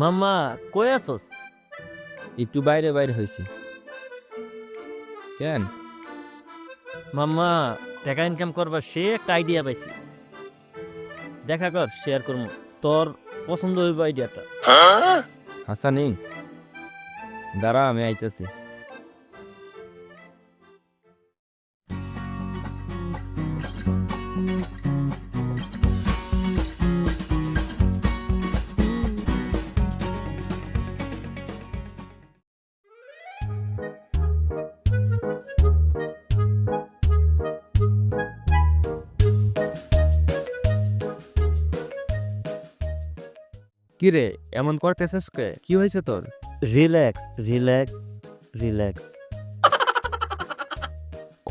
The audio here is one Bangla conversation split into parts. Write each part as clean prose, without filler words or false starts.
মাম্মা কই আছোস? একটু বাইরে বাইরে হয়েছি। কেন? মাম্মা টাকা ইনকাম করবার সে একটা আইডিয়া পাইছি, দেখা কর শেয়ার করবো, তোর পছন্দ হইব আইডিয়াটা। হাসানি, দাঁড়া আমি আইতাছি। কিরে এমন করতেছিস কে? কি হয়েছে তোর? Relax relax relax.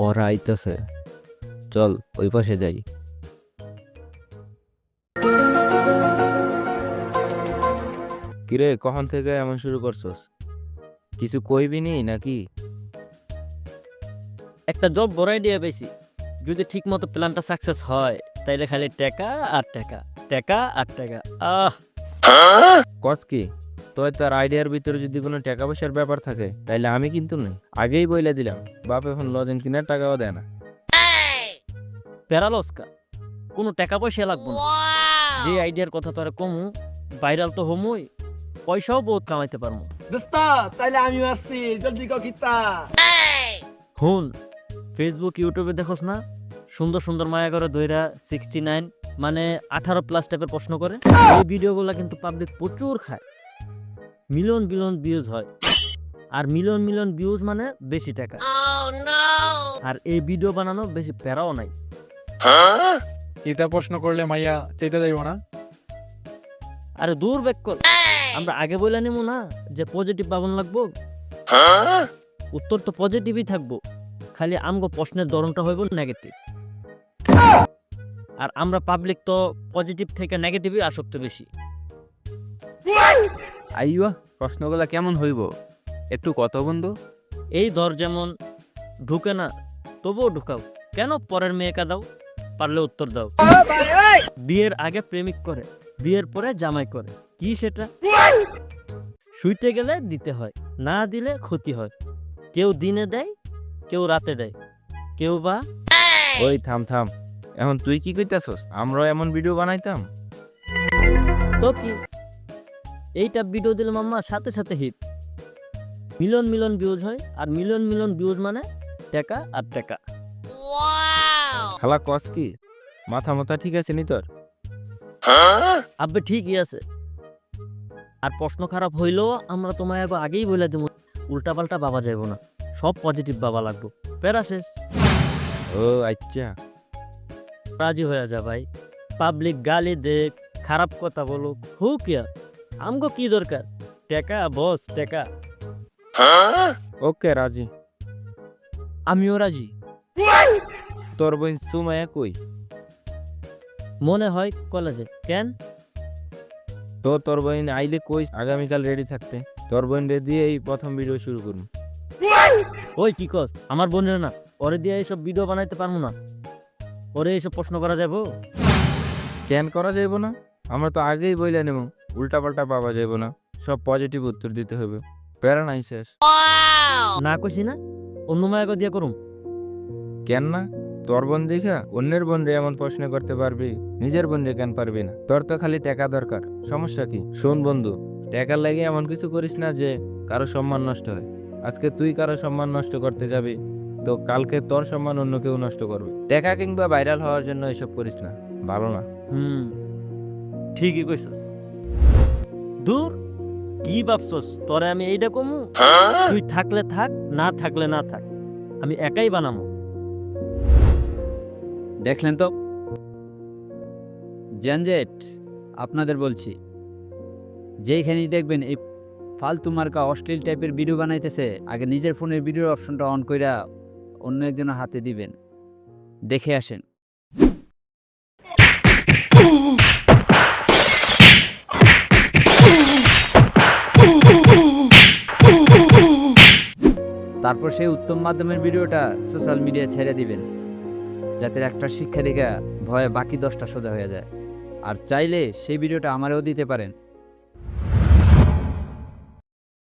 ওরা আইতাছে, চল ওই পাশে যাই। কিরে কখন থেকে এমন শুরু করছস? কিছু কইবি নি নাকি? একটা জব বড় আইডিয়া পাইছি, যদি ঠিক মতো প্ল্যানটা সাকসেস হয় তাইলে খালি টাকা আর টাকা, টাকা আর টাকা। কস কি? তোর তার আইডিয়ার ভিতরে যদি কোনো টাকা পয়সার ব্যাপার থাকে তাইলে আমি কিন্তু নেই, আগেই বইলা দিলাম। বাপ এখন লজেন কিনার টাকাও দেয় না। প্যারালস্কা, কোনো টাকা পয়সা লাগবো না। যে আইডিয়ার কথা তোরা কমু, ভাইরাল তো হমুই, পয়সাও বহুত কামাইতে পারবো। দোস্তা তাইলে আমি আসছি, জলদি কও কিতা। হুন, ফেসবুক ইউটিউবে দেখোস না সুন্দর সুন্দর মায়া করে দইরা 69 মানে 18+ টাইপের প্রশ্ন করে, এই ভিডিওগুলো কিন্তু পাবলিক প্রচুর খায়, মিলিয়ন বিলিয়ন ভিউজ হয়, আর মিলিয়ন মিলিয়ন ভিউজ মানে বেশি টাকা। আর এই ভিডিও বানানো বেশি প্যারাও নাই। এটা প্রশ্ন করলে মাইয়া চাইতে যাইব না? আরে দূর বেকল, আমরা আগে বলে নিমু না যে পজিটিভ পাবন লাগবো, উত্তর তো পজিটিভই থাকবো, খালি আমগো প্রশ্নের ধরনটা হইব নেগেটিভ। আর আমরা পাবলিক তো পজিটিভ থেকে নেগেটিভই আসক্ত বেশি। আইয়া প্রশ্নগুলা কেমন হইব একটু কত বন্ধু? এই ধর যেমন, ঢুকে না তবুও ঢুকাও, কেন পরের মেয়েকা দাও, পারলে উত্তর দাও। বিয়ের আগে প্রেমিক করে, বিয়ের পরে জামাই করে, কি সেটা? শুইতে গেলে দিতে হয়, না দিলে ক্ষতি হয়, কেউ দিনে দেয় কেউ রাতে দেয়, কেউ বা। ওই থাম থাম, এখন তুই কি কইতাছস? আমরাও এমন ভিডিও বানাইতাম। তো কি, এইটা ভিডিও দিলে মাম্মা সাথে সাথে হিট, মিলিয়ন মিলিয়ন ভিউজ হয়, আর মিলিয়ন মিলিয়ন ভিউজ মানে টাকা আর টাকা। খালা কস কি? মাথা মাথা ঠিক আছে নি তোর? আব্বে ঠিকই আছে, আর প্রশ্ন খারাপ হইলেও আমরা তোমায় আগেই বলে দেবো, উল্টা পাল্টা বাবা যাইব না, সব পজিটিভ বাবা লাগবো, প্যারা শেষ। ও আচ্ছা, রাজি হয়ে যা ভাই, পাবলিক গালি দেখ, খারাপ কথা বলুক, হুক ইয়া, আমগো কি দরকার, টাকা বস টাকা। ওকে রাজি। আমিও রাজি। তোর বোন সুমায়া কই? মনে হয় কলেজে। কেন? তো তোর বোন আইলে কই আগামীকাল রেডি থাকতে। তোর বোন রে দিয়ে এই প্রথম ভিডিও শুরু করুন। ওই কি কস, আমার বোনের না, ওরে দিয়ে এইসব ভিডিও বানাইতে পারবো না, ওরে এইসব প্রশ্ন করা যাবো? কেন করা যাইব না? আমরা তো আগেই বইলা নেব, উল্টা পাল্টা পাওয়া যাইব না, সব পজিটিভ উত্তর দিতে হবে। প্যারা নাই শেষ। না কইছি না, অন্য মায়াকে দিয়ে করুম। কেন না? তোর বোন দেখা অন্যের বোন রে এমন প্রশ্ন করতে পারবি, নিজের বোন রে কেন পারবি না? তোর তো খালি টাকা দরকার, সমস্যা কি? শোন বন্ধু, টাকার লাগে এমন কিছু করিস না যে কারো সম্মান নষ্ট হয়। আজকে তুই কারো সম্মান নষ্ট করতে যাবি, তো কালকে তোর সম্মান অন্য কেউ নষ্ট করবে। টাকা কিংবা ভাইরাল হওয়ার জন্য এসব করিস না, ভালো না। ঠিকই কইছস। দূর, কি ভাবছস তোরে আমি এইটা কমু? তুই থাকলে থাক, না থাকলে না থাক, আমি একাই বানামু। দেখলেন তো জেনজেট, আপনাদের বলছি, যেইখানেই দেখবেন এই ফালতু মার্কা অশ্লীল টাইপের ভিডিও বানাইতেছে, আগে নিজের ফোনের ভিডিও অপশনটা অন কইরা অন্য একজনের হাতে দিবেন, দেখে আসেন। তারপর সেই উত্তম মাধ্যমের ভিডিওটা সোশ্যাল মিডিয়ায় ছেড়ে দিবেন, যাতে একটা শিক্ষা দেখা ভয়ে বাকি 10টা সোজা হয়ে যায়। আর চাইলে সেই ভিডিওটা আমারও দিতে পারেন,